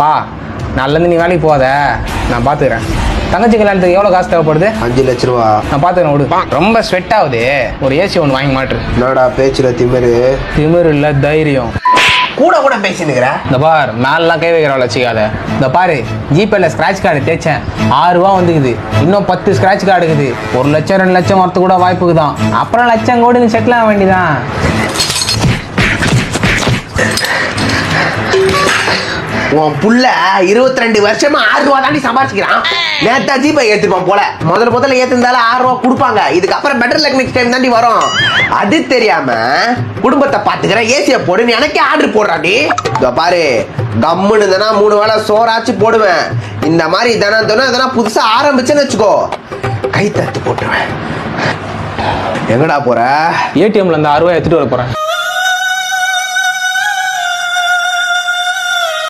பா நாளிலேருந்து நீ வேலைக்கு போகாத, நான் பார்த்துக்கிறேன். தங்கச்சி கல்யாணத்துக்கு எவ்வளோ காசு தேவைப்படுது? 5 லட்ச ரூபா. நான் பார்த்துக்கிறேன் விடு. ரொம்ப ஸ்வெட் ஆகுது, ஒரு ஏசி ஒன்று வாங்கி மாட்டுரு. என்னடா பேச்சுல திமிரு? திமிரு இல்லை, தைரியம். கூட கூட பேசினுக்கிற. இந்த பார், மேலாம் கை வைக்கிறவள வச்சுக்காத. இந்த பாரு, ஜிபேல ஸ்கிராட்ச் கார்டு தேய்ச்சேன், 6 ரூபா வந்துக்குது. இன்னும் 10 ஸ்கிராட்ச் கார்டு இருக்குது. 1 லட்சம் 2 லட்சம் வரத்து கூட வாய்ப்புக்கு தான். அப்புறம் லட்சம் கோடி நீ செட்டில் ஆக வேண்டியதான். உன் புள்ள 22 வருஷமா 6 ரூபா தாண்டி சம்பாதிச்சுக்கிறான். நேத்தா ஜிபே ஏத்துப்பான் போல. முதல்ல ஏத்திருந்தாலும் 6 ரூபா கொடுப்பாங்க. இதுக்கப்புறம் பெட்டர் லக் நெக்ஸ்ட் டைம் தாண்டி வரும். அது தெரியாம குடும்பத்தை பாத்துக்கிற ஏசிய போடு, நீ எனக்கே ஆர்டர் போடுறாடி. இதோ பாரு, கம்முன்னு தானா 3 வேளை சோறாச்சு போடுவேன். இந்த மாதிரி தானே அதெல்லாம் புதுசா ஆரம்பிச்சுன்னு வச்சுக்கோ, கை தட்டு போட்டுருவேன். எங்கடா போற? ஏடிஎம்ல அந்த 6 ரூபாய் எடுத்துட்டு வர போறேன்.